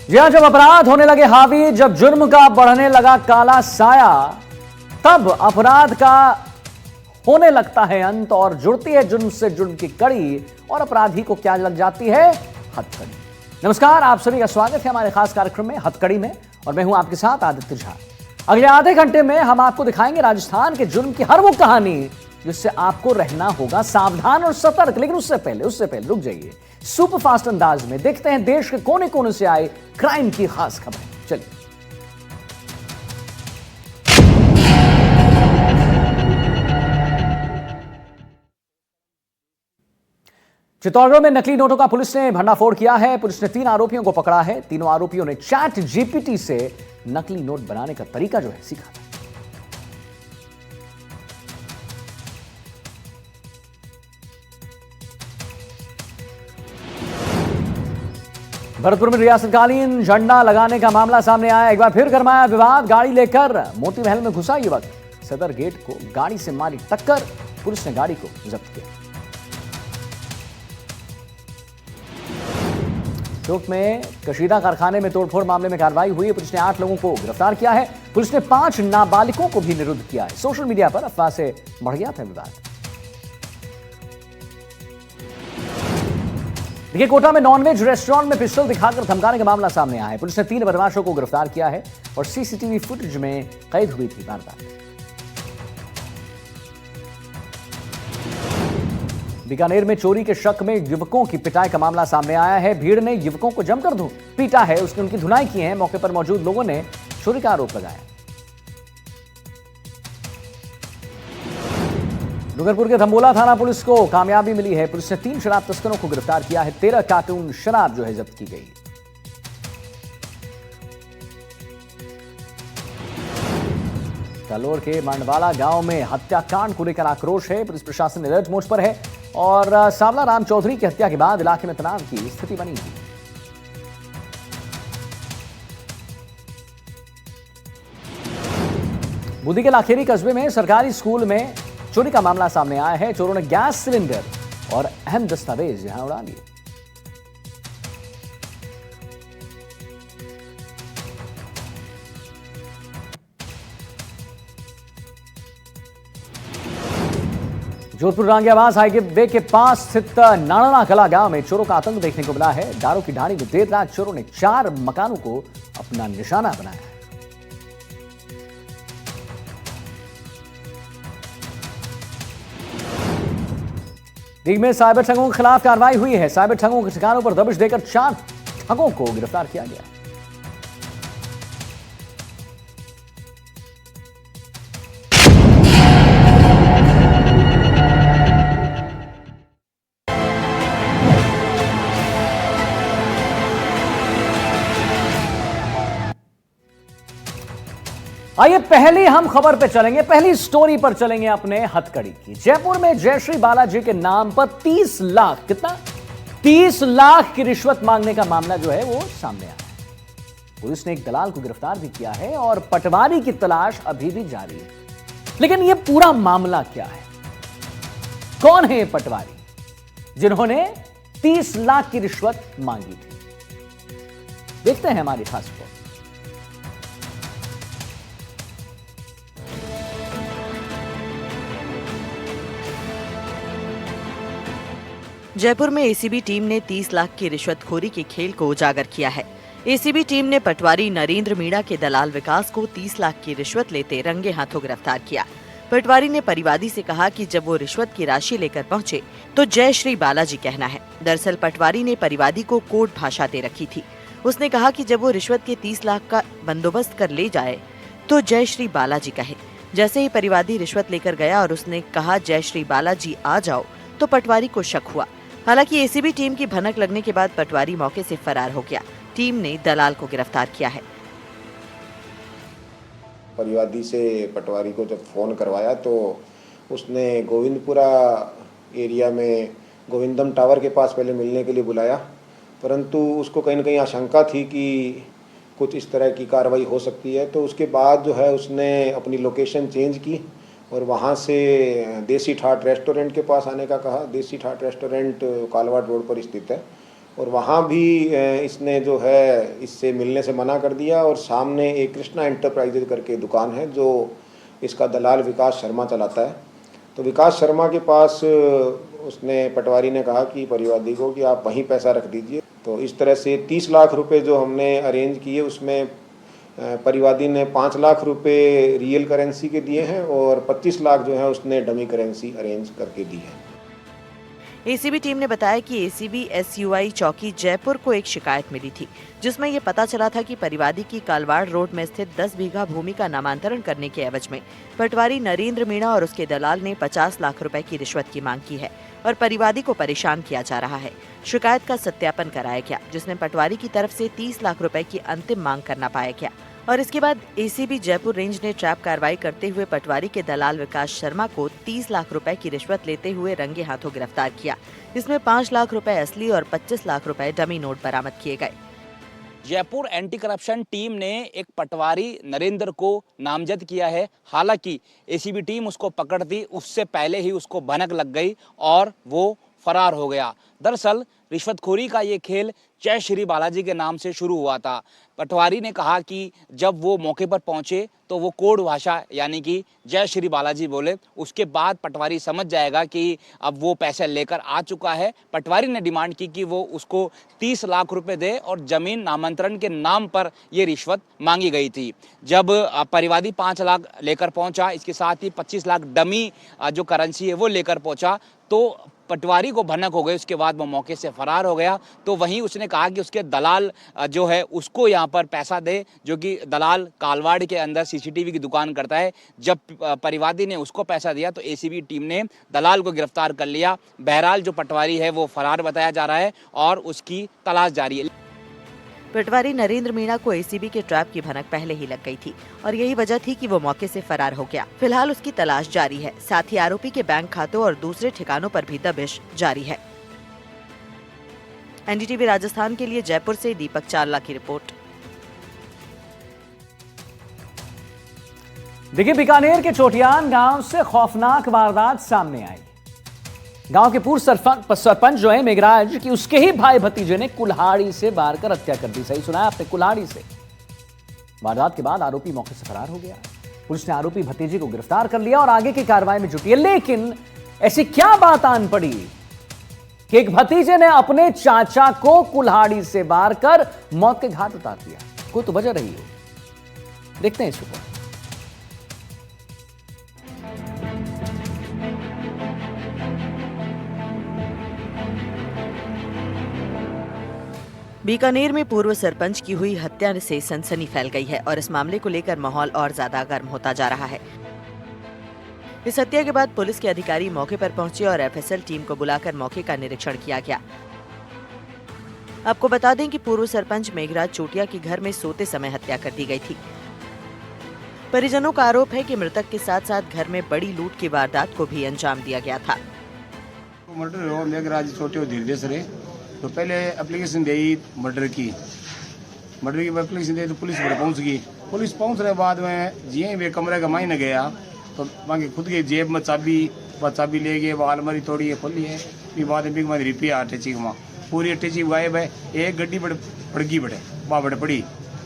जी हाँ, जब अपराध होने लगे हावी, जब जुर्म का बढ़ने लगा काला साया, तब अपराध का होने लगता है अंत और जुड़ती है जुर्म से जुर्म की कड़ी और अपराधी को क्या लग जाती है? हथकड़ी। नमस्कार, आप सभी का स्वागत है हमारे खास कार्यक्रम में हथकड़ी में, और मैं हूं आपके साथ आदित्य झा। अगले आधे घंटे में हम आपको दिखाएंगे राजस्थान के जुर्म की हर वो कहानी जिससे आपको रहना होगा सावधान और सतर्क। लेकिन उससे पहले रुक जाइए। सुपर फास्ट अंदाज में देखते हैं देश के कोने कोने से आए क्राइम की खास खबरें। चलिए। चित्तौड़गढ़ में नकली नोटों का पुलिस ने भंडाफोड़ किया है। पुलिस ने 3 आरोपियों को पकड़ा है। तीनों आरोपियों ने चैट जीपीटी से नकली नोट बनाने का तरीका जो है सीखा था। भरतपुर में रियासतकालीन झंडा लगाने का मामला सामने आया। एक बार फिर गरमाया विवाद। गाड़ी लेकर मोती महल में घुसा युवक, सदर गेट को गाड़ी से मारी टक्कर। पुलिस ने गाड़ी को जब्त किया। चौक में कशीदा कारखाने में तोड़फोड़ मामले में कार्रवाई हुई है। पुलिस ने 8 लोगों को गिरफ्तार किया है। पुलिस ने 5 नाबालिगों को भी निरुद्ध किया है। सोशल मीडिया पर अफवाह से बढ़ गया था विवाद। देखिए, कोटा में नॉनवेज रेस्टोरेंट में पिस्टल दिखाकर धमकाने का मामला सामने आया है। पुलिस ने 3 बदमाशों को गिरफ्तार किया है और सीसीटीवी फुटेज में कैद हुई थी वारदात। बीकानेर में चोरी के शक में युवकों की पिटाई का मामला सामने आया है। भीड़ ने युवकों को जमकर पीटा है, उनकी धुनाई की है। मौके पर मौजूद लोगों ने चोरी का आरोप लगाया। डूंगरपुर के धम्बोला थाना पुलिस को कामयाबी मिली है। पुलिस ने 3 शराब तस्करों को गिरफ्तार किया है। 13 कार्टून शराब जो है जब्त की गई। जालोर के मांडवाला गांव में हत्याकांड को लेकर आक्रोश है। पुलिस प्रशासन अलर्ट मोड पर है और सावला राम चौधरी की हत्या के बाद इलाके में तनाव की स्थिति बनी हुई। बूंदी के लाखेरी कस्बे में सरकारी स्कूल में चोरी का मामला सामने आया है। चोरों ने गैस सिलेंडर और अहम दस्तावेज यहां उड़ा लिए। जोधपुर रांगियावास हाईवे के पास स्थित नाणा कला गांव में चोरों का आतंक देखने को मिला है। दारू की ढाणी में देर रात चोरों ने 4 मकानों को अपना निशाना बनाया। दिल्ली में साइबर ठगों के खिलाफ कार्रवाई हुई है। साइबर ठगों के ठिकानों पर दबिश देकर 4 ठगों को गिरफ्तार किया गया। आइए पहले हम खबर पे चलेंगे, पहली स्टोरी पर चलेंगे अपने हथकड़ी की। जयपुर में जयश्री बालाजी के नाम पर 30 लाख, कितना? 30 लाख की रिश्वत मांगने का मामला जो है वो सामने आया है। पुलिस ने एक दलाल को गिरफ्तार भी किया है और पटवारी की तलाश अभी भी जारी है। लेकिन यह पूरा मामला क्या है? कौन है ये पटवारी जिन्होंने 30 लाख की रिश्वत मांगी थी? देखते हैं हमारी खास रिपोर्ट। जयपुर में एसीबी टीम ने 30 लाख की रिश्वतखोरी के खेल को उजागर किया है। एसीबी टीम ने पटवारी नरेंद्र मीणा के दलाल विकास को 30 लाख की रिश्वत लेते रंगे हाथों गिरफ्तार किया। पटवारी ने परिवादी से कहा कि जब वो रिश्वत की राशि लेकर पहुंचे तो जय श्री बालाजी कहना है। दरअसल पटवारी ने परिवादी को कोड भाषा दे रखी थी। उसने कहा कि जब वो रिश्वत के 30 लाख का बंदोबस्त कर ले जाए तो जय श्री बालाजी कहे। जैसे ही परिवादी रिश्वत लेकर गया और उसने कहा जय श्री बालाजी आ जाओ, तो पटवारी को शक हुआ। हालांकि एसीबी टीम की भनक लगने के बाद पटवारी मौके से फरार हो गया। टीम ने दलाल को गिरफ्तार किया है। परिवादी से पटवारी को जब फोन करवाया तो उसने गोविंदपुरा एरिया में गोविंदम टावर के पास पहले मिलने के लिए बुलाया, परंतु उसको कहीं न कहीं आशंका थी कि कुछ इस तरह की कार्रवाई हो सकती है। तो उसके बाद जो है उसने अपनी लोकेशन चेंज की और वहाँ से देसी ठाट रेस्टोरेंट के पास आने का कहा। देसी ठाट रेस्टोरेंट कालवाड़ रोड पर स्थित है और वहाँ भी इसने जो है इससे मिलने से मना कर दिया। और सामने एक कृष्णा एंटरप्राइजेज करके दुकान है जो इसका दलाल विकास शर्मा चलाता है। तो विकास शर्मा के पास उसने पटवारी ने कहा कि परिवादी को कि आप वहीं पैसा रख दीजिए। तो इस तरह से 30 लाख रुपए जो हमने अरेंज किए उसमें परिवादी ने 5 लाख रुपए रियल करेंसी के दिए हैं और 25 लाख जो है उसने डमी करेंसी अरेंज करके दी है। एसीबी टीम ने बताया कि एसीबी एसयूआई चौकी जयपुर को एक शिकायत मिली थी जिसमें ये पता चला था कि परिवादी की कालवाड़ रोड में स्थित 10 बीघा भूमि का नामांतरण करने के एवज में पटवारी नरेंद्र मीणा और उसके दलाल ने 50 लाख रुपए की रिश्वत की मांग की है और परिवादी को परेशान किया जा रहा है। शिकायत का सत्यापन कराया गया जिसमें पटवारी की तरफ से 30 लाख रुपए की अंतिम मांग करना पाया गया और इसके बाद एसीबी जयपुर रेंज ने ट्रैप कार्रवाई करते हुए पटवारी के दलाल विकास शर्मा को 30 लाख रुपए की रिश्वत लेते हुए रंगे हाथों गिरफ्तार किया। इसमें 5 लाख रुपए असली और 25 लाख रुपए डमी नोट बरामद किए गए। जयपुर एंटी करप्शन टीम ने एक पटवारी नरेंद्र को नामजद किया है। हालांकि एसीबी टीम उसको पकड़ती उससे पहले ही उसको भनक लग गई और वो फरार हो गया। दरअसल रिश्वतखोरी का ये खेल जय श्री बालाजी के नाम से शुरू हुआ था। पटवारी ने कहा कि जब वो मौके पर पहुंचे तो वो कोड भाषा यानी कि जय श्री बालाजी बोले। उसके बाद पटवारी समझ जाएगा कि अब वो पैसे लेकर आ चुका है। पटवारी ने डिमांड की कि वो उसको 30 लाख रुपए दे और जमीन नामांतरण के नाम पर ये रिश्वत मांगी गई थी। जब परिवादी 5 लाख लेकर पहुंचा, इसके साथ ही 25 लाख डमी जो करेंसी है वो लेकर पहुंचा, तो पटवारी को भनक हो गई। उसके बाद वो मौके से फरार हो गया। तो वहीं उसने कहा कि उसके दलाल जो है उसको यहाँ पर पैसा दे, जो कि दलाल कालवाड़ के अंदर सीसीटीवी की दुकान करता है। जब परिवादी ने उसको पैसा दिया तो एसीबी टीम ने दलाल को गिरफ्तार कर लिया। बहरहाल जो पटवारी है वो फरार बताया जा रहा है और उसकी तलाश जारी है। पटवारी नरेंद्र मीणा को एसीबी के ट्रैप की भनक पहले ही लग गई थी और यही वजह थी कि वो मौके से फरार हो गया। फिलहाल उसकी तलाश जारी है। साथ ही आरोपी के बैंक खातों और दूसरे ठिकानों पर भी दबिश जारी है। एनडीटीवी राजस्थान के लिए जयपुर से दीपक चावला की रिपोर्ट। देखिए, बीकानेर के चोटियान गांव से खौफनाक वारदात सामने आई। गांव के पूर्व सरपंच जो है मेघराज की उसके ही भाई भतीजे ने कुल्हाड़ी से वार कर हत्या कर दी। सही सुना है आपने, कुल्हाड़ी से। वारदात के बाद आरोपी मौके से फरार हो गया। पुलिस ने आरोपी भतीजे को गिरफ्तार कर लिया और आगे की कार्रवाई में जुटी है। लेकिन ऐसी क्या बात आन पड़ी कि एक भतीजे ने अपने चाचा को कुल्हाड़ी से वार कर मौत के घाट उतार दिया? कोई तो वजह रही हो। देखते हैं इस रिपोर्ट। बीकानेर में पूर्व सरपंच की हुई हत्या से सनसनी फैल गई है और इस मामले को लेकर माहौल और ज्यादा गर्म होता जा रहा है। इस हत्या के बाद पुलिस के अधिकारी मौके पर पहुंचे और एफएसएल टीम को बुलाकर मौके का निरीक्षण किया गया। आपको बता दें कि पूर्व सरपंच मेघराज चोटिया के घर में सोते समय हत्या कर दी गई थी। परिजनों का आरोप है कि मृतक के साथ साथ घर में बड़ी लूट की वारदात को भी अंजाम दिया गया था। मर्डर हो मेघराज छोटे धीरे तो पहले एप्लीकेशन दी मर्डर की एप्लीकेशन दी तो पुलिस पर पहुंच गई। पुलिस पहुंचने बाद में जिये वे कमरे का मायने गया तो बाकी खुद के जेब में चाबी ले गए। वो अलमारी तोड़ी है, खोली है। फिर बाद में बिग रुपया अटैची में पूरी अटैची गायब है। एक गड्डी पड़गी बड़े वहाँ बड़े पड़ी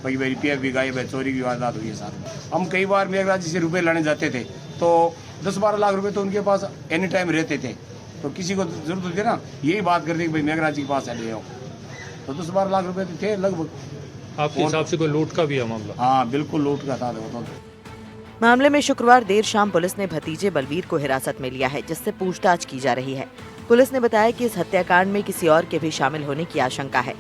भाई रुपया भी गायब है। चोरी की वारदात हुई है साथ। हम कई बार मेघराज से रुपये लाने जाते थे तो 10-12 लाख रुपए तो उनके पास एनी टाइम रहते थे। तो किसी को जरूरत होती है ना, यही बात करते कि भाई मेघराज के पास ले आओ। तो 10-12 लाख रुपए तो थे लगभग। आपके हिसाब से कोई लूट का भी है मामला? हाँ बिल्कुल लूट का था। मामले में शुक्रवार देर शाम पुलिस ने भतीजे बलवीर को हिरासत में लिया है जिससे पूछताछ की जा रही है। पुलिस ने बताया कि इस हत्याकांड में किसी और के भी शामिल होने की आशंका है।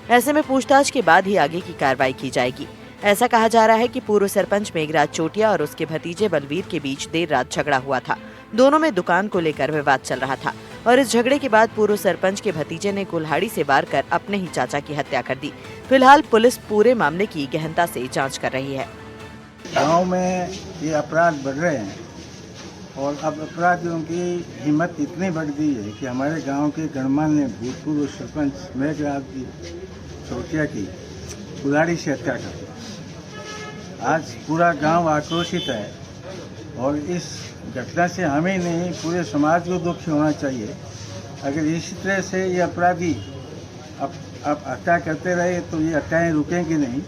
ऐसे में पूछताछ के बाद ही आगे की कार्रवाई की जाएगी। ऐसा कहा जा रहा है कि पूर्व सरपंच मेघराज चोटिया और उसके भतीजे बलवीर के बीच देर रात झगड़ा हुआ था। दोनों में दुकान को लेकर विवाद चल रहा था और इस झगड़े के बाद पूर्व सरपंच के भतीजे ने कुल्हाड़ी से वार कर अपने ही चाचा की हत्या कर दी। फिलहाल पुलिस पूरे मामले की गहनता से जांच कर रही है। गांव में ये अपराध बढ़ रहे हैं और अब अपराधियों की हिम्मत इतनी बढ़ गई है कि हमारे गांव के गणमान्य भूतपूर्व सरपंच मेघराज की चोटिया की कुल्हाड़ी से हत्या कर दी। आज पूरा गांव आक्रोशित है और इस घटना से हमें नहीं पूरे समाज को दुखी होना चाहिए। अगर इसी तरह से ये अपराधी अब हत्या करते रहे तो ये हत्याएँ रुकेंगी नहीं।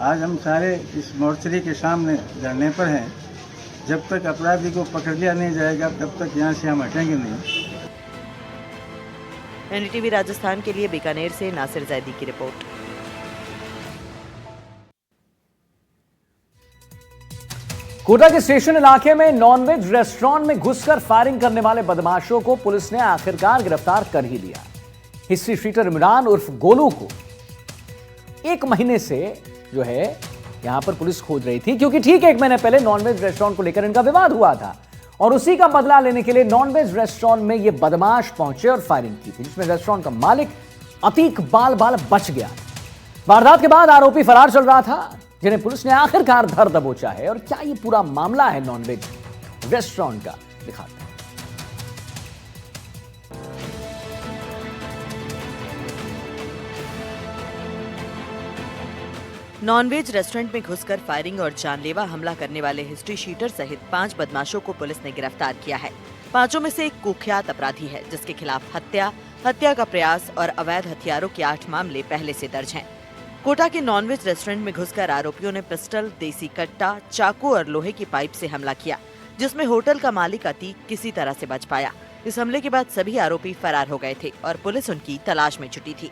आज हम सारे इस मोर्चरी के सामने धरने पर हैं। जब तक अपराधी को पकड़ लिया नहीं जाएगा तब तक यहाँ से हम हटेंगे नहीं। एनडीटीवी राजस्थान के लिए बीकानेर से नासिर जैदी की रिपोर्ट। कोटा के स्टेशन इलाके में नॉनवेज रेस्टोरेंट में घुसकर फायरिंग करने वाले बदमाशों को पुलिस ने आखिरकार गिरफ्तार कर ही लिया। हिस्ट्री शीटर इमरान उर्फ गोलू को 1 महीने से जो है यहां पर पुलिस खोज रही थी, क्योंकि ठीक 1 महीने पहले नॉनवेज रेस्टोरेंट को लेकर इनका विवाद हुआ था और उसी का बदला लेने के लिए नॉनवेज रेस्टोरेंट में ये बदमाश पहुंचे और फायरिंग की थी, जिसमें रेस्टोरेंट का मालिक अतीक बाल बच गया। वारदात के बाद आरोपी फरार चल रहा था, जिन्हें पुलिस ने आखिरकार धर दबोचा है। और क्या ये पूरा मामला है नॉनवेज रेस्टोरेंट का, दिखाते हैं। नॉनवेज रेस्टोरेंट में घुसकर फायरिंग और जानलेवा हमला करने वाले हिस्ट्री शीटर सहित 5 बदमाशों को पुलिस ने गिरफ्तार किया है। 5 में से एक कुख्यात अपराधी है, जिसके खिलाफ हत्या का प्रयास और अवैध हथियारों के 8 मामले पहले से दर्ज हैं। कोटा के नॉनवेज रेस्टोरेंट में घुसकर आरोपियों ने पिस्टल, देसी कट्टा, चाकू और लोहे की पाइप से हमला किया, जिसमें होटल का मालिक अतीक किसी तरह से बच पाया। इस हमले के बाद सभी आरोपी फरार हो गए थे और पुलिस उनकी तलाश में जुटी थी।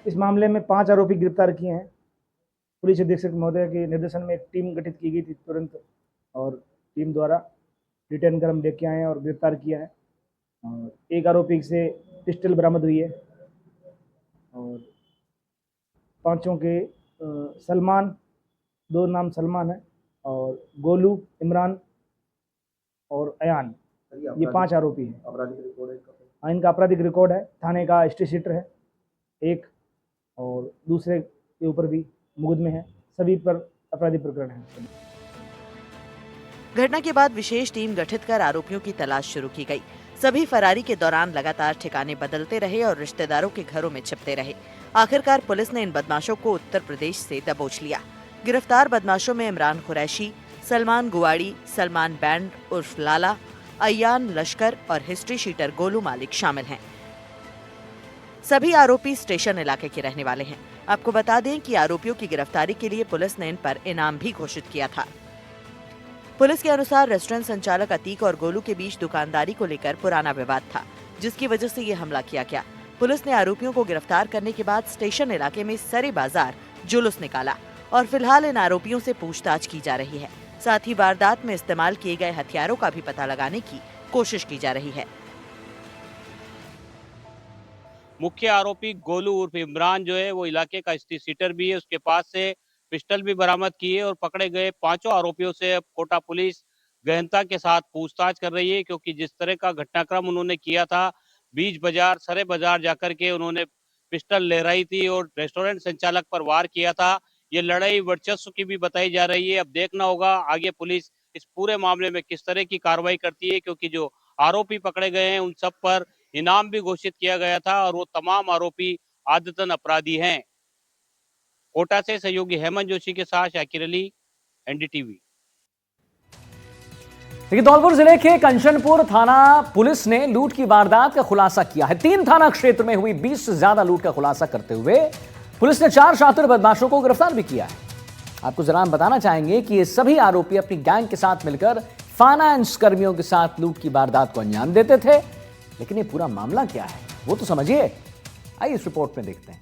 इस मामले में 5 आरोपी गिरफ्तार किए हैं। पुलिस अधीक्षक महोदय के निर्देशन में एक टीम गठित की गई थी तुरंत, और टीम द्वारा डिटेन कर हम लेके आए हैं और गिरफ्तार किया है। और एक आरोपी से पिस्टल बरामद हुई है और 5 के सलमान, 2 नाम सलमान है, और गोलू, इमरान और अयान, ये 5 आरोपी हैं। आपराधिक रिकॉर्ड है इनका? आपराधिक रिकॉर्ड है, थाने का हिस्ट्री शीटर है एक, और दूसरे के ऊपर भी मुकदमे हैं। सभी पर अपराधी प्रकरण है। घटना के बाद विशेष टीम गठित कर आरोपियों की तलाश शुरू की गई। सभी फरारी के दौरान लगातार ठिकाने बदलते रहे और रिश्तेदारों के घरों में छिपते रहे। आखिरकार पुलिस ने इन बदमाशों को उत्तर प्रदेश से दबोच लिया। गिरफ्तार बदमाशों में इमरान कुरैशी, सलमान गुवाड़ी, सलमान बैंड उर्फ लाला, अयान लश्कर और हिस्ट्री शीटर गोलू मालिक शामिल हैं। सभी आरोपी स्टेशन इलाके के रहने वाले हैं। आपको बता दें कि आरोपियों की गिरफ्तारी के लिए पुलिस ने इन पर इनाम भी घोषित किया था। पुलिस के अनुसार रेस्टोरेंट संचालक अतीक और गोलू के बीच दुकानदारी को लेकर पुराना विवाद था, जिसकी वजह से ये हमला किया गया। पुलिस ने आरोपियों को गिरफ्तार करने के बाद स्टेशन इलाके में सरे बाजार जुलूस निकाला और फिलहाल इन आरोपियों से पूछताछ की जा रही है। साथ ही वारदात में इस्तेमाल किए गए हथियारों का भी पता लगाने की कोशिश की जा रही है। मुख्य आरोपी गोलू उर्फ इमरान जो है वो इलाके का हिस्ट्री शीटर भी है। उसके पास से पिस्टल भी बरामद की है और पकड़े गए 5 आरोपियों से अब कोटा पुलिस गहनता के साथ पूछताछ कर रही है, क्योंकि जिस तरह का घटनाक्रम उन्होंने किया था, बीच बाजार सरे बाजार जाकर के उन्होंने पिस्टल लहराई थी और रेस्टोरेंट संचालक पर वार किया था। ये लड़ाई वर्चस्व की भी बताई जा रही है। अब देखना होगा आगे पुलिस इस पूरे मामले में किस तरह की कार्रवाई करती है, क्योंकि जो आरोपी पकड़े गए हैं उन सब पर इनाम भी घोषित किया गया था और वो तमाम आरोपी आदतन अपराधी हैं। कोटा से सहयोगी हेमंत जोशी के साथ शाकिर अली, एनडीटीवी। धौलपुर जिले के कंचनपुर थाना पुलिस ने लूट की वारदात का खुलासा किया है। 3 थाना क्षेत्र में हुई 20 से ज्यादा लूट का खुलासा करते हुए पुलिस ने 4 शातिर बदमाशों को गिरफ्तार भी किया है। आपको जरा हम बताना चाहेंगे कि ये सभी आरोपी अपनी गैंग के साथ मिलकर फाइनेंस कर्मियों के साथ लूट की वारदात को अंजाम देते थे। लेकिन ये पूरा मामला क्या है वो तो समझिए, आइए इस रिपोर्ट में देखते हैं।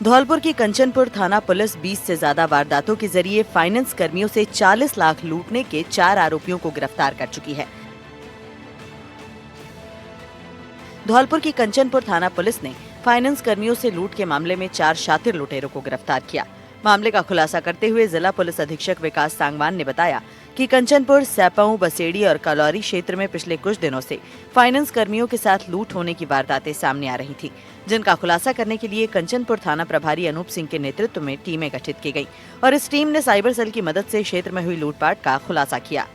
धौलपुर की कंचनपुर थाना पुलिस 20 से ज्यादा वारदातों के जरिए फाइनेंस कर्मियों से 40 लाख लूटने के 4 आरोपियों को गिरफ्तार कर चुकी है। धौलपुर की कंचनपुर थाना पुलिस ने फाइनेंस कर्मियों से लूट के मामले में 4 शातिर लुटेरों को गिरफ्तार किया। मामले का खुलासा करते हुए जिला पुलिस अधीक्षक विकास सांगवान ने बताया कि कंचनपुर, सैपऊ, बसेड़ी और कलौरी क्षेत्र में पिछले कुछ दिनों से फाइनेंस कर्मियों के साथ लूट होने की वारदातें सामने आ रही थी, जिनका खुलासा करने के लिए कंचनपुर थाना प्रभारी अनूप सिंह के नेतृत्व में टीमें गठित की गई और इस टीम ने साइबर सेल की मदद से क्षेत्र में हुई लूटपाट का खुलासा किया।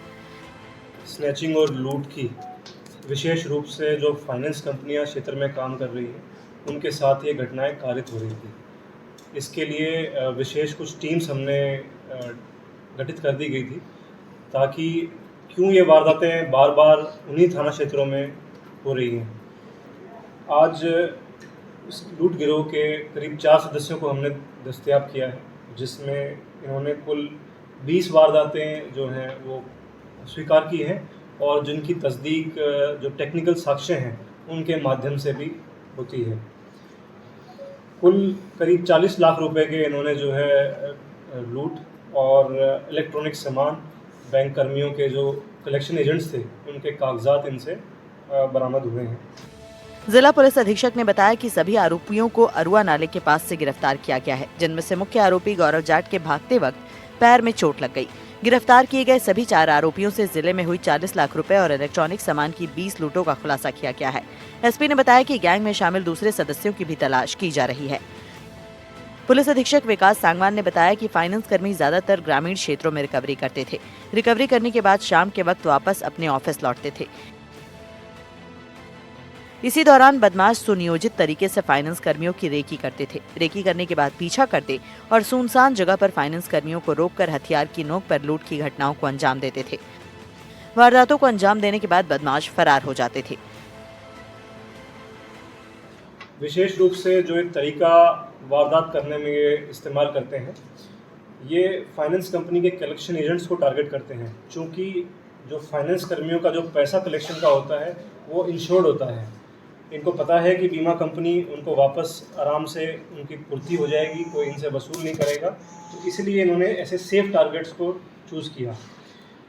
स्नैचिंग और लूट की विशेष रूप से जो फाइनेंस कंपनियां क्षेत्र में काम कर रही हैं उनके साथ ये घटनाएं कारित हो रही थी। इसके लिए विशेष कुछ टीम्स हमने गठित कर दी गई थी ताकि क्यों ये वारदातें बार बार उन्हीं थाना क्षेत्रों में हो रही हैं। आज इस लूट गिरोह के करीब 4 सदस्यों को हमने दस्तयाब किया है, जिसमें इन्होंने कुल 20 वारदातें जो हैं वो स्वीकार की हैं और जिनकी तस्दीक जो टेक्निकल साक्ष्य हैं उनके माध्यम से भी होती है। कुल करीब 40 लाख रुपए के इन्होंने जो है लूट और इलेक्ट्रॉनिक सामान, बैंक कर्मियों के जो कलेक्शन एजेंट्स थे उनके कागजात इनसे बरामद हुए हैं। जिला पुलिस अधीक्षक ने बताया कि सभी आरोपियों को अरुआ नाले के पास से गिरफ्तार किया गया है, जिनमें से मुख्य आरोपी गौरव जाट के भागते वक्त पैर में चोट लग गई। गिरफ्तार किए गए सभी 4 आरोपियों से जिले में हुई 40 लाख रुपए और इलेक्ट्रॉनिक सामान की 20 लूटों का खुलासा किया गया है। एसपी ने बताया कि गैंग में शामिल दूसरे सदस्यों की भी तलाश की जा रही है। पुलिस अधीक्षक विकास सांगवान ने बताया कि फाइनेंस कर्मी ज्यादातर ग्रामीण क्षेत्रों में रिकवरी करते थे। रिकवरी करने के बाद शाम के वक्त वापस अपने ऑफिस लौटते थे। इसी दौरान बदमाश सुनियोजित तरीके से फाइनेंस कर्मियों की रेकी करते थे। रेकी करने के बाद पीछा करते और सुनसान जगह पर फाइनेंस कर्मियों को रोककर हथियार की नोक पर लूट की घटनाओं को अंजाम देते थे। वारदातों को अंजाम देने के बाद बदमाश फरार हो जाते थे। विशेष रूप से जो एक तरीका वारदात करने में ये इस्तेमाल करते हैं, ये फाइनेंस कंपनी के कलेक्शन एजेंट्स को टारगेट करते हैं। चूँकि जो फाइनेंस कर्मियों का जो पैसा कलेक्शन का होता है वो इंश्योर्ड होता है। इनको पता है कि बीमा कंपनी उनको वापस आराम से उनकी पूर्ति हो जाएगी, कोई इनसे वसूल नहीं करेगा, तो इसलिए इन्होंने ऐसे सेफ टारगेट्स को चूज़ किया।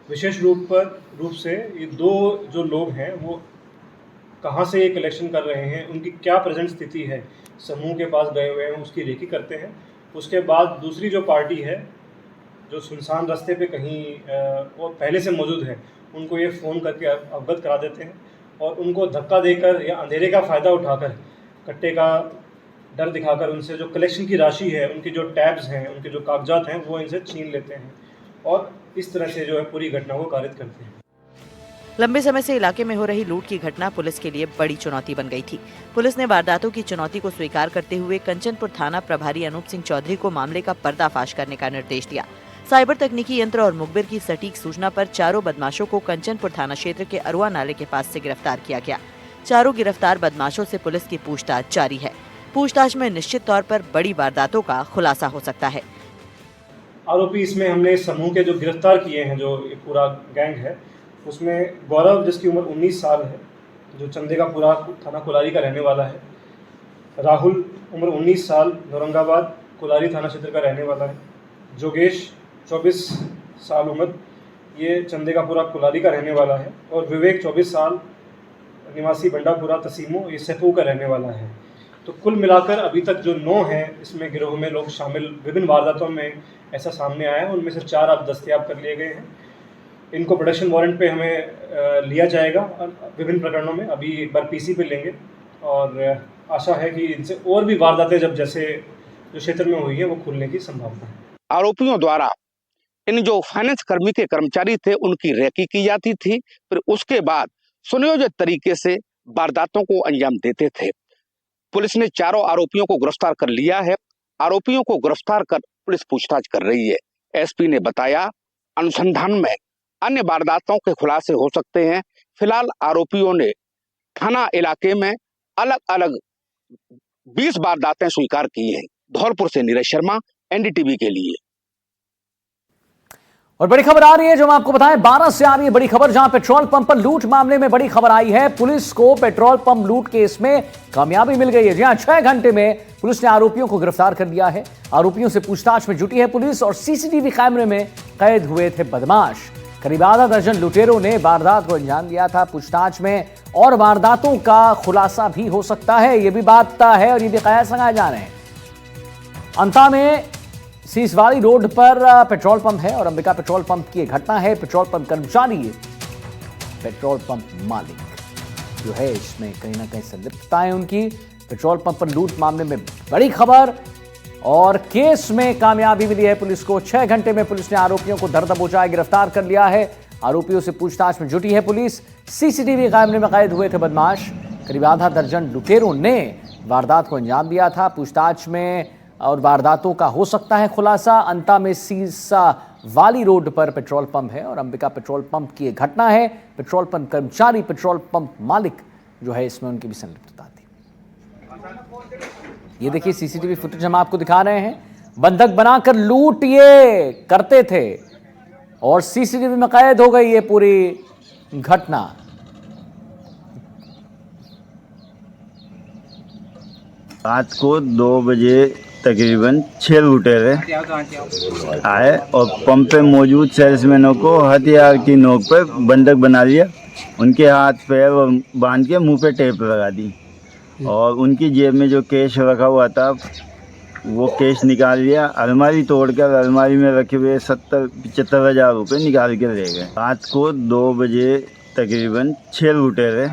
विशेष रूप से ये 2 जो लोग हैं वो कहाँ से ये कलेक्शन कर रहे हैं, उनकी क्या प्रेजेंट स्थिति है, समूह के पास गए हुए हैं, उसकी रेकी करते हैं। उसके बाद दूसरी जो पार्टी है जो सुनसान रास्ते पे कहीं वो पहले से मौजूद है, उनको ये फ़ोन करके अवगत करा देते हैं और उनको धक्का देकर या अंधेरे का फ़ायदा उठाकर, कट्टे का डर दिखाकर उनसे जो कलेक्शन की राशि है, उनकी जो टैब्स हैं, उनके जो कागजात हैं, वो इनसे छीन लेते हैं और इस तरह से जो है पूरी घटना को कारित करते हैं। लंबे समय से इलाके में हो रही लूट की घटना पुलिस के लिए बड़ी चुनौती बन गई थी। पुलिस ने वारदातों की चुनौती को स्वीकार करते हुए कंचनपुर थाना प्रभारी अनूप सिंह चौधरी को मामले का पर्दाफाश करने का निर्देश दिया। साइबर तकनीकी यंत्र और मुखबिर की सटीक सूचना पर चारों बदमाशों को कंचनपुर थाना क्षेत्र के अरुआ नाले के पास से गिरफ्तार किया गया। चारों गिरफ्तार बदमाशों से पुलिस की पूछताछ जारी है। पूछताछ में निश्चित तौर पर बड़ी वारदातों का खुलासा हो सकता है। आरोपी इसमें हमने समूह के जो गिरफ्तार किए हैं, जो पूरा गैंग है, उसमें गौरव जिसकी उम्र 19 साल है, जो चंदेगापुरा थाना कुलारी का रहने वाला है। राहुल उम्र 19 साल, औरंगाबाद कुलारी थाना क्षेत्र का रहने वाला है। जोगेश 24 साल उम्र, ये चंदेगापुरा कुलारी का रहने वाला है। और विवेक 24 साल, निवासी बंडापुरा तसीमो, ये सेपू का रहने वाला है। तो कुल मिलाकर अभी तक जो 9 हैं इसमें गिरोह में लोग शामिल विभिन्न वारदातों में ऐसा सामने आया है। उनमें से 4 अब दस्तयाब कर लिए गए हैं। इनको प्रोडक्शन वारंट पे हमें लिया जाएगा विभिन्न प्रकरणों में। अभी एक बार पीसी पे लेंगे और आशा है कि इनसे और भी वारदातें जब जैसे जो क्षेत्र में हुई है वो खुलने की संभावना है। आरोपियों द्वारा इन जो फाइनेंस कर्मी के कर्मचारी थे उनकी रेकी की जाती थी, फिर उसके बाद सुनियोजित तरीके से वारदातों को अंजाम देते थे। पुलिस ने चारों आरोपियों को गिरफ्तार कर लिया है। आरोपियों को गिरफ्तार कर पुलिस पूछताछ कर रही है। एसपी ने बताया अनुसंधान में अन्य वारदातों के खुलासे हो सकते हैं। फिलहाल आरोपियों ने थाना इलाके में अलग अलग 20 वारदातें स्वीकार की हैं। धौलपुर से नीरज शर्मा, एनडीटीवी के लिए। और बड़ी खबर आ रही है जो हम आपको बताएं, 12 से आ रही है बड़ी खबर, जहां पेट्रोल पंप पर लूट मामले में बड़ी खबर आई है। पुलिस को पेट्रोल पंप लूट केस में कामयाबी मिल गई है। जी हां, 6 घंटे में पुलिस ने आरोपियों को गिरफ्तार कर लिया है। आरोपियों से पूछताछ में जुटी है पुलिस और सीसीटीवी कैमरे में कैद हुए थे बदमाश। करीब आधा दर्जन लुटेरों ने वारदात को अंजाम दिया था। पूछताछ में और वारदातों का खुलासा भी हो सकता है, ये भी बात तय है और ये भी कयास लगाए जा रहे हैं। अंता में सीसवाड़ी रोड पर पेट्रोल पंप है और अंबिका पेट्रोल पंप की घटना है। पेट्रोल पंप कर्मचारी, पेट्रोल पंप मालिक जो है इसमें कहीं ना कहीं संलिप्तता है उनकी। पेट्रोल पंप पर लूट मामले में बड़ी खबर और केस में कामयाबी मिली है पुलिस को। 6 घंटे में पुलिस ने आरोपियों को धर दबोचा गिरफ्तार कर लिया है। आरोपियों से पूछताछ में जुटी है पुलिस। सीसीटीवी कैमरे में कैद हुए थे बदमाश। करीब आधा दर्जन लुटेरों ने वारदात को अंजाम दिया था। पूछताछ में और वारदातों का हो सकता है खुलासा। अंता में सीसा वाली रोड पर पेट्रोल पंप है और अंबिका पेट्रोल पंप की एक घटना है। पेट्रोल पंप कर्मचारी, पेट्रोल पंप मालिक जो है, इसमें उनकी भी संलिप्तता थी। ये देखिए सीसीटीवी फुटेज हम आपको दिखा रहे हैं। बंधक बनाकर लूट ये करते थे और सीसीटीवी में कैद हो गई ये पूरी घटना। रात को 2 बजे तकरीबन 6 लुटेरे आए और पंप पे मौजूद सेल्समैनों को हथियार की नोक पर बंधक बना लिया। उनके हाथ पैर बांध के मुंह पे टेप लगा दी और उनकी जेब में जो कैश रखा हुआ था वो कैश निकाल लिया। अलमारी तोड़कर अलमारी में रखे हुए 70-75 हज़ार रुपये निकाल के ले गए। रात को 2 बजे तकरीबन 6 लुटेरे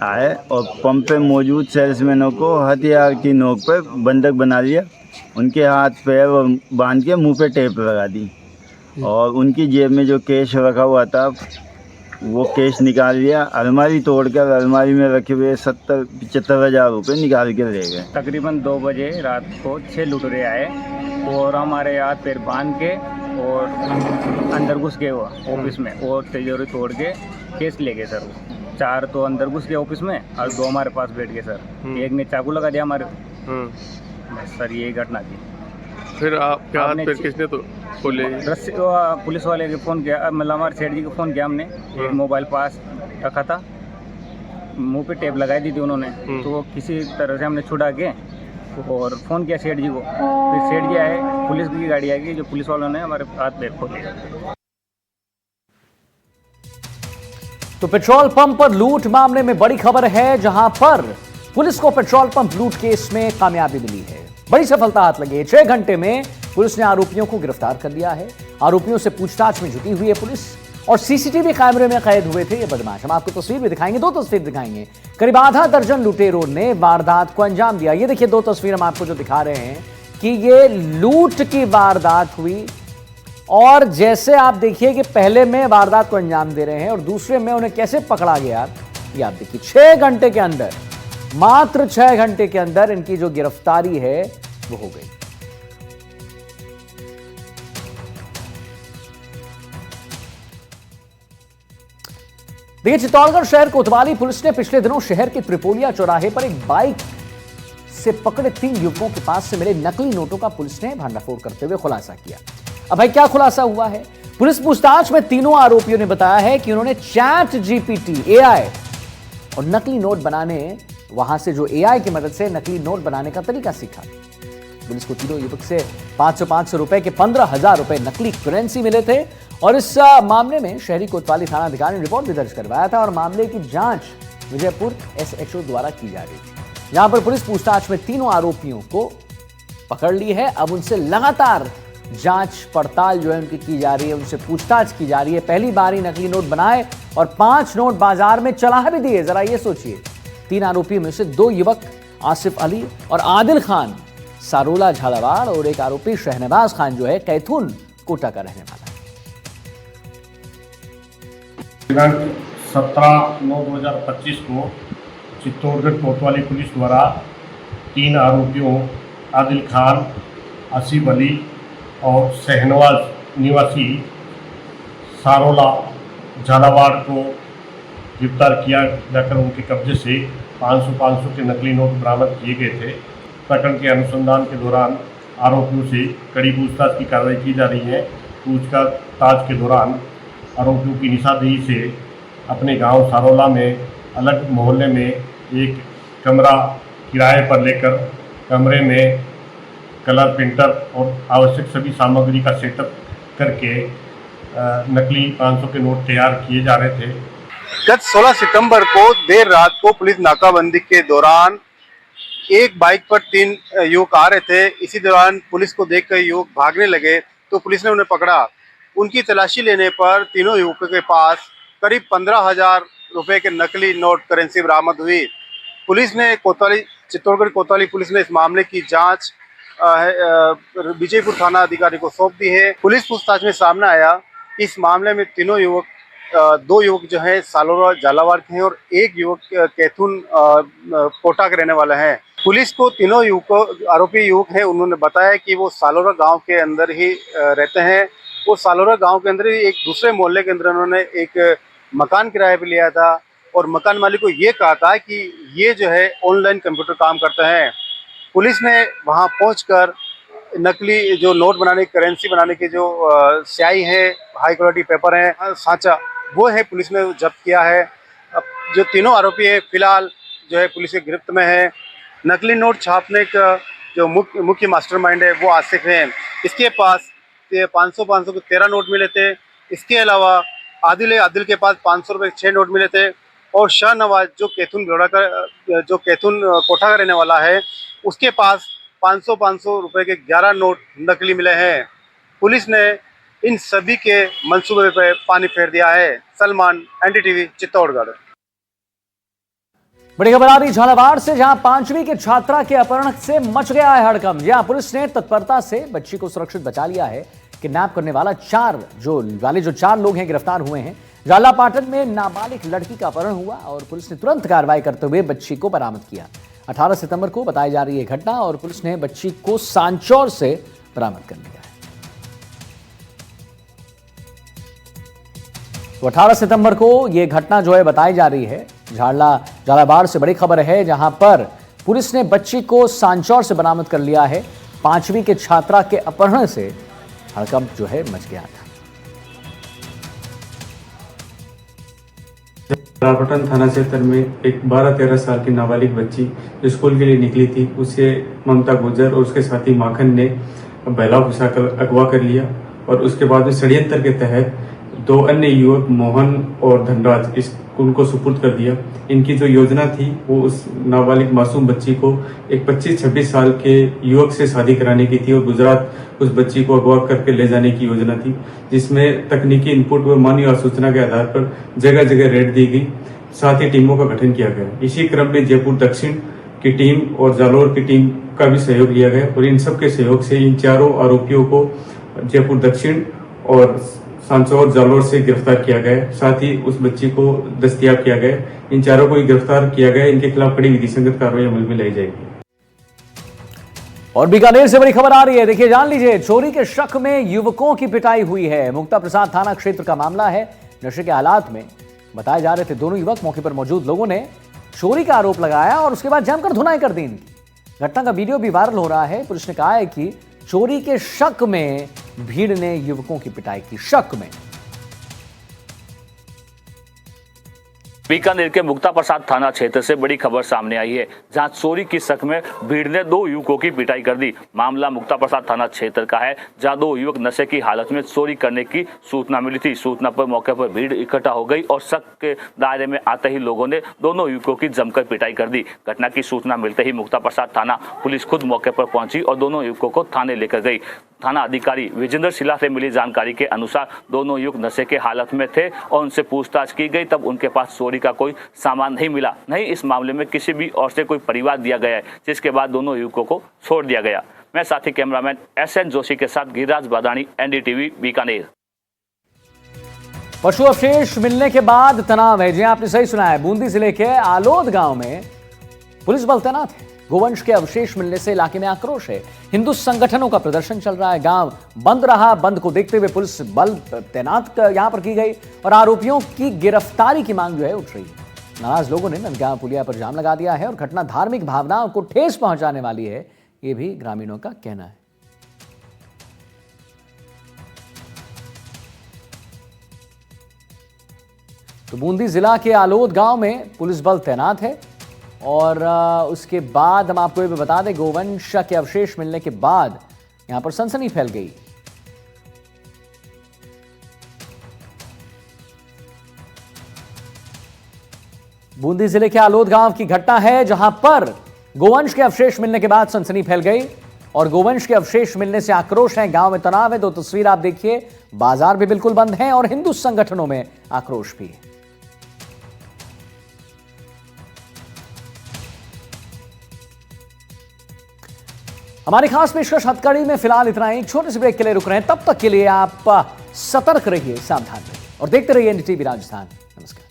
आए और पंप पे मौजूद सेल्समैनों को हथियार की नोक पर बंधक बना लिया। उनके हाथ पैर बांध के मुंह पे टेप लगा दी और उनकी जेब में जो कैश रखा हुआ था वो कैश निकाल लिया। अलमारी तोड़कर अलमारी में रखे हुए 70-75 हज़ार रुपये निकाल के ले गए। तकरीबन 2 बजे रात को 6 लुटेरे आए और हमारे हाथ पैर बांध के और अंदर घुस गए वो ऑफिस में और तिजोरी तोड़ के केस ले गए सर। 4 तो अंदर घुस गए ऑफिस में और 2 हमारे पास बैठ गए सर। एक ने चाकू लगा दिया हमारे सर। यही घटना थी। फिर आपके हाथ पैर किसने तो पुलिस वाले के फ़ोन किया, मतलब हमारे सेठ जी को फ़ोन किया हमने। एक मोबाइल पास रखा था, मुंह पे टेप लगाई दी थी उन्होंने, तो वो किसी तरह से हमने छुड़ा के और फ़ोन किया सेठ जी को। फिर सेठ जी आए, पुलिस की गाड़ी आई जो पुलिस वालों ने हमारे हाथ पैर खोले। तो पेट्रोल पंप पर लूट मामले में बड़ी खबर है, जहां पर पुलिस को पेट्रोल पंप लूट केस में कामयाबी मिली है। बड़ी सफलता हाथ लगी है। 6 घंटे में पुलिस ने आरोपियों को गिरफ्तार कर लिया है। आरोपियों से पूछताछ में जुटी हुई है पुलिस और सीसीटीवी कैमरे में कैद हुए थे ये बदमाश। हम आपको तस्वीर भी दिखाएंगे, 2 तस्वीर दिखाएंगे। करीब आधा दर्जन लुटेरों ने वारदात को अंजाम दिया। ये देखिए 2 तस्वीर हम आपको जो दिखा रहे हैं कि ये लूट की वारदात हुई और जैसे आप देखिए कि पहले में वारदात को अंजाम दे रहे हैं और दूसरे में उन्हें कैसे पकड़ा गया, ये आप देखिए। 6 घंटे के अंदर, मात्र 6 घंटे के अंदर इनकी जो गिरफ्तारी है वो हो गई। देखिए चित्तौड़गढ़ शहर कोतवाली पुलिस ने पिछले दिनों शहर के त्रिपोलिया चौराहे पर एक बाइक से पकड़े 3 युवकों के पास से मिले नकली नोटों का पुलिस ने भंडाफोड़ करते हुए खुलासा किया। अब भाई क्या खुलासा हुआ है? पुलिस पूछताछ में तीनों आरोपियों ने बताया है कि उन्होंने चैट जीपीटी, एआई और नकली नोट बनाने, वहां से जो एआई की मदद से नकली नोट बनाने का तरीका सीखा। पुलिस को तीनों युवक से 500 रुपए के 15,000 रुपए नकली करेंसी मिले थे और इस मामले में शहरी कोतवाली थाना अधिकारी ने रिपोर्ट भी दर्ज करवाया था और मामले की जांच विजयपुर एसएचओ द्वारा की जा रही थी। यहां पर पुलिस पूछताछ में तीनों आरोपियों को पकड़ ली है। अब उनसे लगातार जांच पड़ताल जो है उनकी की जा रही है, उनसे पूछताछ की जा रही है। पहली बार ही नकली नोट बनाए और 5 नोट बाजार में चला भी दिए। जरा ये सोचिए, 3 आरोपियों में से 2 युवक आसिफ अली और आदिल खान सारोला झालावाड़ और एक आरोपी शहनवाज खान जो है कैथून कोटा का रहने वाला है। दिनांक 17/9/2025 को चित्तौड़गढ़ कोतवाली पुलिस द्वारा 3 आरोपियों आदिल खान, आसिफ अली और शहनवाज निवासी सारोला झालावाड़ को गिरफ्तार किया जाकर उनके कब्जे से 500 के नकली नोट बरामद किए गए थे। प्रकरण के अनुसंधान के दौरान आरोपियों से कड़ी पूछताछ की कार्रवाई की जा रही है। पूछताछ के दौरान आरोपियों की निशानदेही से अपने गांव सारोला में अलग मोहल्ले में एक कमरा किराए पर लेकर कमरे में कलर प्रिंटर और आवश्यक सभी सामग्री का सेटअप करके नकली 500 के नोट तैयार किए जा रहे थे। गत 16 सितंबर को देर रात को पुलिस नाकाबंदी के दौरान एक बाइक पर 3 युवक आ रहे थे। इसी दौरान पुलिस को देखकर युवक भागने लगे तो पुलिस ने उन्हें पकड़ा। उनकी तलाशी लेने पर तीनों युवकों के पास करीब 15,000 रुपए के नकली नोट करेंसी बरामद हुई। पुलिस ने चित्तौड़गढ़ कोतवाली पुलिस ने इस मामले की जांच विजयपुर थाना अधिकारी को सौंप दी है। पुलिस पूछताछ में सामने आया इस मामले में तीनों युवक, दो युवक जो है सालोरा झालावाड़ के हैं और एक युवक कैथून कोटा के रहने वाला है। पुलिस को तीनों आरोपी युवक हैं, उन्होंने बताया कि वो सालोरा गांव के अंदर ही रहते हैं। वो सालोरा गांव के अंदर ही एक दूसरे मोहल्ले के अंदर उन्होंने एक मकान किराए पे लिया था और मकान मालिक को ये कहा था कि ये जो है ऑनलाइन कंप्यूटर काम करते हैं। पुलिस ने वहां पहुंचकर नकली जो नोट बनाने, करेंसी बनाने की जो स्याही है, हाई क्वालिटी पेपर है, सांचा, वो है पुलिस ने जब्त किया है। अब जो तीनों आरोपी है फिलहाल जो है पुलिस के गिरफ्त में है। नकली नोट छापने का जो मुख्य मास्टरमाइंड है वो आसिफ है। इसके पास 500 के 13 नोट मिले थे। इसके अलावा आदिल के पास 500 रुपये के 6 नोट मिले थे और शाहनवाज जो कैथून कोठा का रहने वाला है, उसके पास 500 रुपये के 11 नोट नकली मिले हैं। पुलिस ने इन सभी के मंसूबे पर पानी फेर दिया है। सलमान, NDTV, चित्तौड़गढ़। बड़ी खबर आ रही झालावाड़ से, जहां 5वीं के छात्रा के अपहरण से मच गया है हड़कंप। जहां पुलिस ने तत्परता से बच्ची को सुरक्षित बचा लिया है। किडनैप करने वाला जो चार लोग हैं गिरफ्तार हुए हैं। झालापाटन में नाबालिग लड़की का अपहरण हुआ और पुलिस ने तुरंत कार्रवाई करते हुए बच्ची को बरामद किया। 18 सितंबर को बताई जा रही है घटना और पुलिस ने बच्ची को सांचौर से बरामद कर लिया है। तो 18 सितंबर को यह घटना जो है बताई जा रही है। झालावाड़ से बड़ी खबर है, जहां पर पुलिस ने बच्ची को सांचौर से बरामद कर लिया है। 5वीं के छात्रा के अपहरण से हड़कंप जो है मच गया था। झालापटन थाना क्षेत्र में एक 12-13 साल की नाबालिग बच्ची जो स्कूल के लिए निकली थी, उसे ममता गुर्जर और उसके साथी माखन ने बहला फुसाकर अगवा कर लिया और उसके बाद में षड्यंत्र के तहत 2 अन्य युवक मोहन और धनराज उनको सुपुर्द कर दिया। इनकी जो योजना थी वो उस नाबालिग मासूम बच्ची को एक 25-26 साल के युवक से शादी कराने की थी और गुजरात उस बच्ची को अगवा करके ले जाने की योजना थी, जिसमें तकनीकी इनपुट व मानवीय सूचना के आधार पर जगह जगह रेड दी गई। साथ ही टीमों का गठन किया गया। इसी क्रम में जयपुर दक्षिण की टीम और जालोर की टीम का भी सहयोग लिया गया और इन सबके सहयोग से इन चारों आरोपियों को जयपुर दक्षिण और सांचौर जालोर से गिरफ्तार किया गया। साथ ही उस बच्ची को दस्तयाब किया गया। इन चारों को गिरफ्तार किया गया। इनके खिलाफ कड़ी विधि संगत कार्रवाई अमल में लाई जाएगी। और बीकानेर से बड़ी खबर आ रही है, देखिए जान लीजिए। चोरी के शक में युवकों की पिटाई हुई है। मुक्ता प्रसाद थाना क्षेत्र का मामला है। नशे के हालात में बताए जा रहे थे दोनों युवक। मौके पर मौजूद लोगों ने चोरी का आरोप लगाया और उसके बाद जमकर धुनाई कर दी इनकी। घटना का वीडियो भी वायरल हो रहा है। पुलिस ने कहा है कि चोरी के शक में भीड़ ने युवकों की पिटाई की। शक में बीकानेर के मुक्ता प्रसाद थाना क्षेत्र से बड़ी खबर सामने आई है, जहां चोरी की शक में भीड़ ने 2 युवकों की पिटाई कर दी। मामला मुक्ता प्रसाद थाना क्षेत्र का है, जहां 2 युवक नशे की हालत में चोरी करने की सूचना मिली थी। सूचना पर मौके पर भीड़ इकट्ठा हो गई और शक के दायरे में आते ही लोगों ने दोनों युवकों की जमकर पिटाई कर दी। घटना की सूचना मिलते ही मुक्ता प्रसाद थाना पुलिस खुद मौके पर पहुंची और दोनों युवकों को थाने लेकर गई। थाना अधिकारी विजेंद्र शिला से मिली जानकारी के अनुसार दोनों युवक नशे के हालत में थे और उनसे पूछताछ की गई, तब उनके पास चोरी का कोई सामान नहीं मिला। नहीं इस मामले में किसी भी और से कोई परिवार दिया गया है, जिसके बाद दोनों युवकों को छोड़ दिया गया। मैं साथी कैमरामैन SN जोशी के साथ गिरिराज बादानी, NDTV बीकानेर। पशु अवशेष मिलने के बाद तनाव है। जी आपने सही सुना है। बूंदी जिले के आलोद गांव में पुलिस बल तैनात है। गोवंश के अवशेष मिलने से इलाके में आक्रोश है। हिंदू संगठनों का प्रदर्शन चल रहा है। गांव बंद रहा। बंद को देखते हुए पुलिस बल तैनात यहां पर की गई और आरोपियों की गिरफ्तारी की मांग जो है उठ रही है। नाराज लोगों ने नंदगांव पुलिया पर जाम लगा दिया है और घटना धार्मिक भावनाओं को ठेस पहुंचाने वाली है, ये भी ग्रामीणों का कहना है। तो बूंदी जिला के आलोद गांव में पुलिस बल तैनात है और उसके बाद हम आपको ये भी बता दें, गोवंश के अवशेष मिलने के बाद यहां पर सनसनी फैल गई। बूंदी जिले के आलोद गांव की घटना है, जहां पर गोवंश के अवशेष मिलने के बाद सनसनी फैल गई और गोवंश के अवशेष मिलने से आक्रोश है। गांव में तनाव है। 2 तस्वीर आप देखिए। बाजार भी बिल्कुल बंद है और हिंदू संगठनों में आक्रोश भी है। हमारी खास पेशकश हथकड़ी में फिलहाल इतना ही। छोटे से ब्रेक के लिए रुक रहे हैं, तब तक के लिए आप सतर्क रहिए, सावधान रहिए और देखते रहिए एनडीटीवी राजस्थान। नमस्कार।